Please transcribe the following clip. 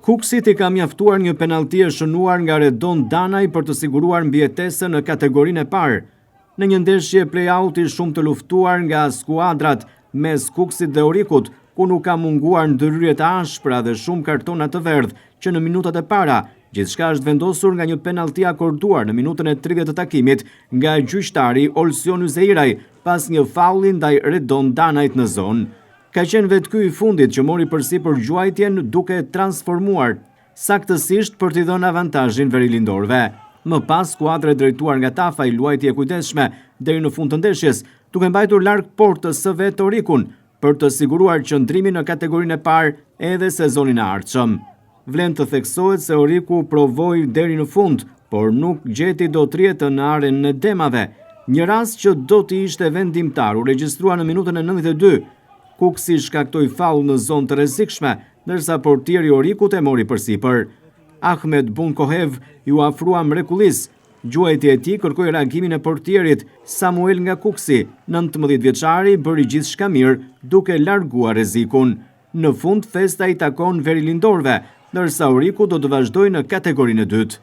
Kuksit i ka mjaftuar një penalti e shënuar nga Redon Danaj për të siguruar mbijetesën në kategorinë e parë. Në një ndeshje play-outi shumë të luftuar nga skuadrat mes Kuksit dhe Orikut, ku nuk ka munguar ndërhyrjet ashpra dhe shumë kartona të verdh që në minutat e para, gjithçka është vendosur nga një penalti akorduar në minutën e 30 të takimit nga gjyqtari Olsion Yzeiraj pas një faulli ndaj Redon Danajt në zonë. Ka qenë vetë ky i fundit që mori përsipër gjuajtjen duke transformuar saktësisht për t'i dhënë avantazhin verilindorëve. Më pas skuadra e drejtuar nga Tafa i luajti e kujdesshme deri në fund të ndeshjes, duke mbajtur larg portës së vet Orikun për të siguruar qëndrimin në kategorinë e parë edhe sezonin e ardhshëm. Vlen të theksohet se Oriku provoi deri në fund, por nuk gjeti dot rjetën në aren e demave. Një rast që do t'i ishte vendimtar u regjistrua në minutën e 92. Kuksi shkaktoi faull në zonë të rrezikshme, ndërsa portieri Orikut e mori përsipër. Ahmed Bunkohev ju afrua mrekullis. Gjuajtja e tij kërkoi reagimin e portierit Samuel nga Kuksi, 19 vjeçari bëri gjithçka mirë duke larguar rrezikun. Në fund festa i takon verilindorëve, ndërsa Oriku do të vazhdojë në kategorinë e dytë.